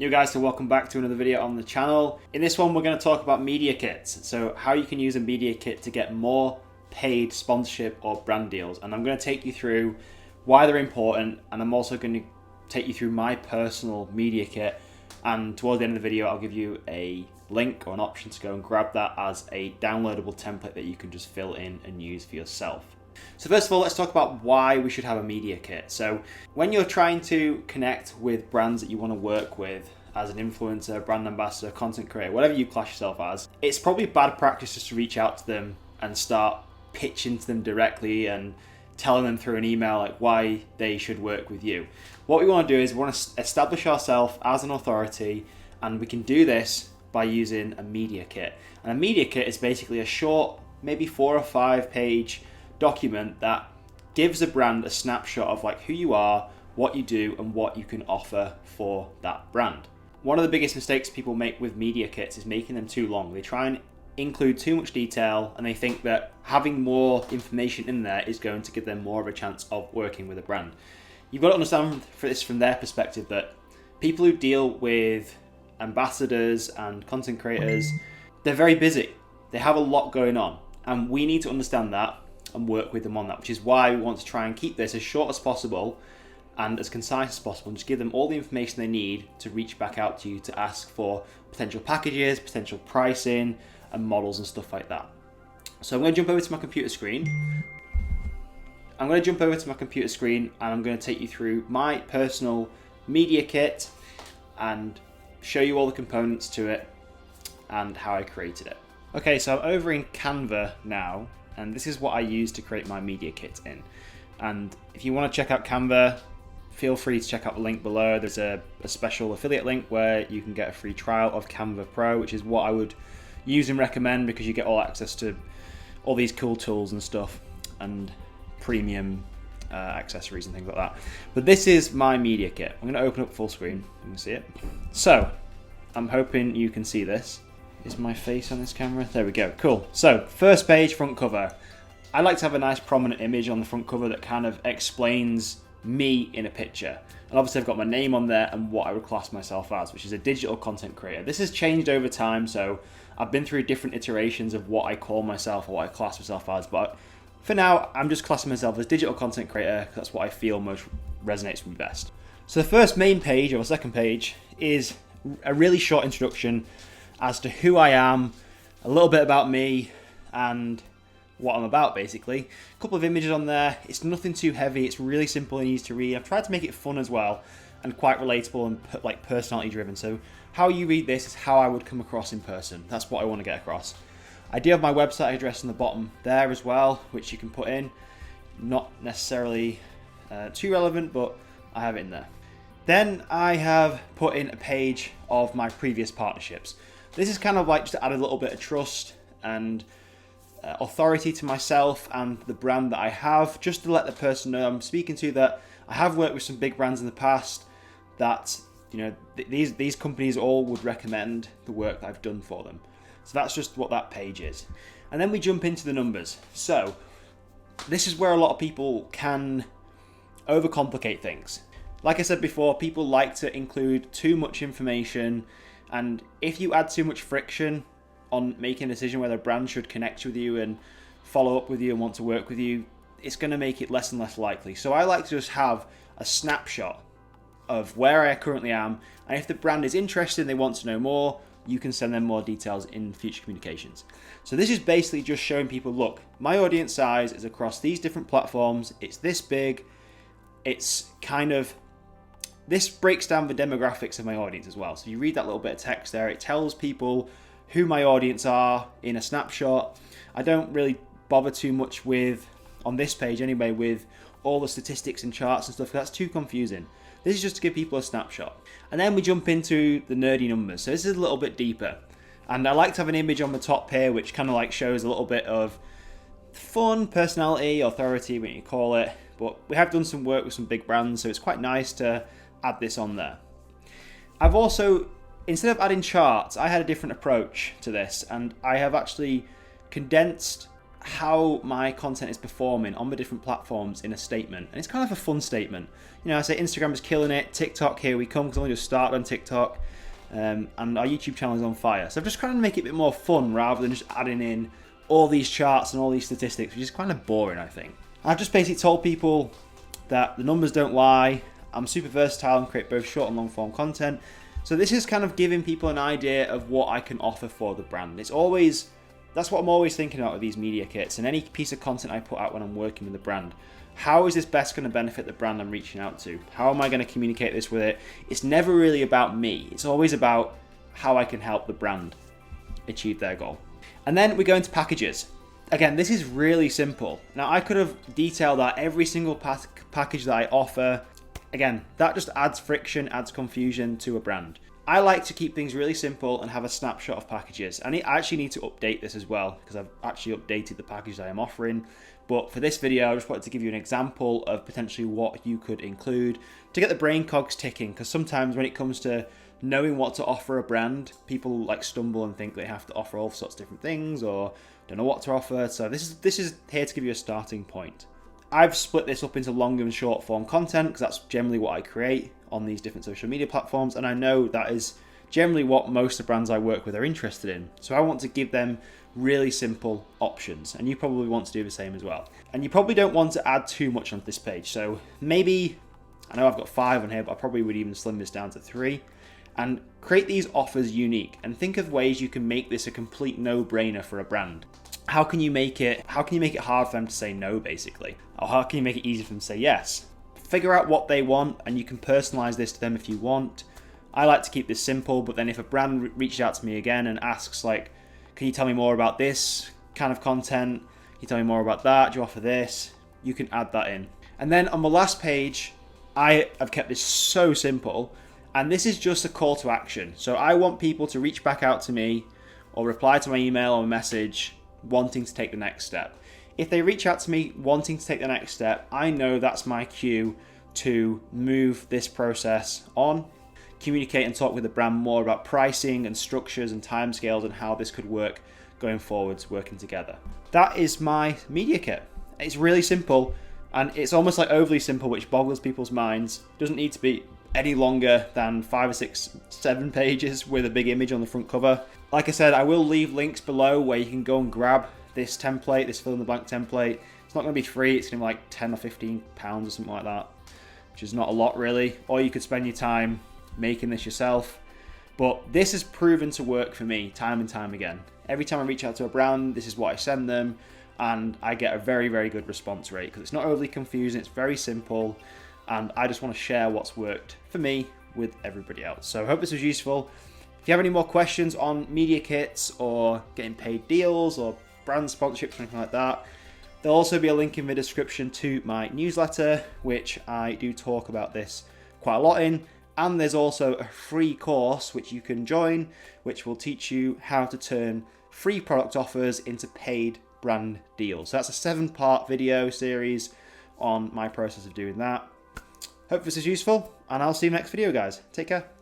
You guys, so welcome back to another video on the channel. In this one, we're going to talk about media kits. So how you can use a media kit to get more paid sponsorship or brand deals. And I'm going to take you through why they're important. And I'm also going to take you through my personal media kit. And towards the end of the video, I'll give you a link or an option to go and grab that as a downloadable template that you can just fill in and use for yourself. So first of all, let's talk about why we should have a media kit. So when you're trying to connect with brands that you want to work with as an influencer, brand ambassador, content creator, whatever you class yourself as, it's probably bad practice just to reach out to them and start pitching to them directly and telling them through an email like why they should work with you. What we want to do is we want to establish ourselves as an authority, and we can do this by using a media kit. And a media kit is basically a short, maybe 4 or 5 page document that gives a brand a snapshot of like who you are, what you do, and what you can offer for that brand. One of the biggest mistakes people make with media kits is making them too long. They try and include too much detail, and they think that having more information in there is going to give them more of a chance of working with a brand. You've got to understand this from their perspective, that people who deal with ambassadors and content creators, they're very busy. They have a lot going on, and we need to understand that and work with them on that, which is why we want to try and keep this as short as possible and as concise as possible, and just give them all the information they need to reach back out to you to ask for potential packages, potential pricing, and models and stuff like that. So I'm going to jump over to my computer screen. and I'm going to take you through my personal media kit and show you all the components to it and how I created it. Okay, so I'm over in Canva now, and this is what I use to create my media kit in. And if you want to check out Canva, feel free to check out the link below. There's a special affiliate link where you can get a free trial of Canva Pro, which is what I would use and recommend because you get all access to all these cool tools and stuff and premium accessories and things like that. But this is my media kit. I'm going to open up full screen. You can see it. So I'm hoping you can see this. Is my face on this camera? There we go. Cool. So first page, front cover. I like to have a nice prominent image on the front cover that kind of explains me in a picture. And obviously I've got my name on there and what I would class myself as, which is a digital content creator. This has changed over time, so I've been through different iterations of what I call myself or what I class myself as, but for now I'm just classing myself as digital content creator. That's what I feel most resonates with me best. So the first main page, or the second page, is a really short introduction as to who I am, a little bit about me, and what I'm about, basically. A couple of images on there. It's nothing too heavy. It's really simple and easy to read. I've tried to make it fun as well and quite relatable and like personality driven. So how you read this is how I would come across in person. That's what I want to get across. I do have my website address on the bottom there as well, which you can put in. Not necessarily too relevant, but I have it in there. Then I have put in a page of my previous partnerships. This is kind of like just to add a little bit of trust and authority to myself and the brand that I have, just to let the person know I'm speaking to that I have worked with some big brands in the past, that these companies all would recommend the work that I've done for them. So that's just what that page is. And then we jump into the numbers. So this is where a lot of people can overcomplicate things. Like I said before, people like to include too much information, and if you add too much friction on making a decision whether a brand should connect with you and follow up with you and want to work with you, it's going to make it less and less likely. So I like to just have a snapshot of where I currently am, and if the brand is interested and they want to know more, you can send them more details in future communications. So this is basically just showing people, look, my audience size is across these different platforms, it's this big, it's kind of, this breaks down the demographics of my audience as well. So you read that little bit of text there, it tells people who my audience are in a snapshot. I don't really bother too much with, on this page anyway, with all the statistics and charts and stuff. That's too confusing. This is just to give people a snapshot. And then we jump into the nerdy numbers. So this is a little bit deeper. And I like to have an image on the top here which kind of like shows a little bit of fun, personality, authority, what you call it. But we have done some work with some big brands, so it's quite nice to add this on there. I've also, instead of adding charts, I had a different approach to this, and I have actually condensed how my content is performing on the different platforms in a statement. And it's kind of a fun statement. You know, I say Instagram is killing it, TikTok, here we come, because I only just started on TikTok, and our YouTube channel is on fire. So I'm just trying to make it a bit more fun rather than just adding in all these charts and all these statistics, which is kind of boring, I think. I've just basically told people that the numbers don't lie. I'm super versatile and create both short and long form content. So this is kind of giving people an idea of what I can offer for the brand. That's what I'm always thinking about with these media kits and any piece of content I put out when I'm working with the brand. How is this best going to benefit the brand I'm reaching out to? How am I going to communicate this with it? It's never really about me. It's always about how I can help the brand achieve their goal. And then we go into packages. Again, this is really simple. Now, I could have detailed out every single package that I offer. Again, that just adds friction, adds confusion to a brand. I like to keep things really simple and have a snapshot of packages. I actually need to update this as well because I've actually updated the package I am offering. But for this video, I just wanted to give you an example of potentially what you could include to get the brain cogs ticking. Because sometimes when it comes to knowing what to offer a brand, people like stumble and think they have to offer all sorts of different things or don't know what to offer. So this is here to give you a starting point. I've split this up into long and short form content because that's generally what I create on these different social media platforms, and I know that is generally what most of the brands I work with are interested in. So I want to give them really simple options, and you probably want to do the same as well. And you probably don't want to add too much onto this page. So maybe, I know I've got 5 on here, but I probably would even slim this down to 3 and create these offers unique and think of ways you can make this a complete no-brainer for a brand. How can you make it hard for them to say no, basically? Or how can you make it easy for them to say yes? Figure out what they want, and you can personalize this to them if you want. I like to keep this simple, but then if a brand reaches out to me again and asks, like, can you tell me more about this kind of content? Can you tell me more about that? Do you offer this? You can add that in. And then on the last page, I have kept this so simple, and this is just a call to action. So I want people to reach back out to me or reply to my email or message wanting to take the next step. If they reach out to me wanting to take the next step, I know that's my cue to move this process on, communicate and talk with the brand more about pricing and structures and timescales and how this could work going forwards, working together. That is my media kit. It's really simple, and it's almost like overly simple, which boggles people's minds. It doesn't need to be any longer than 5 or 6, 7 pages with a big image on the front cover. Like I said, I will leave links below where you can go and grab this template, this fill in the blank template. It's not going to be free, it's going to be like 10 or 15 pounds or something like that, which is not a lot really. Or you could spend your time making this yourself. But this has proven to work for me time and time again. Every time I reach out to a brand, this is what I send them, and I get a very, very good response rate because it's not overly confusing, it's very simple, and I just want to share what's worked for me with everybody else. So I hope this was useful. If you have any more questions on media kits or getting paid deals or brand sponsorships or anything like that, there'll also be a link in the description to my newsletter, which I do talk about this quite a lot in. And there's also a free course which you can join, which will teach you how to turn free product offers into paid brand deals. So that's a 7-part video series on my process of doing that. Hope this is useful, and I'll see you next video, guys. Take care.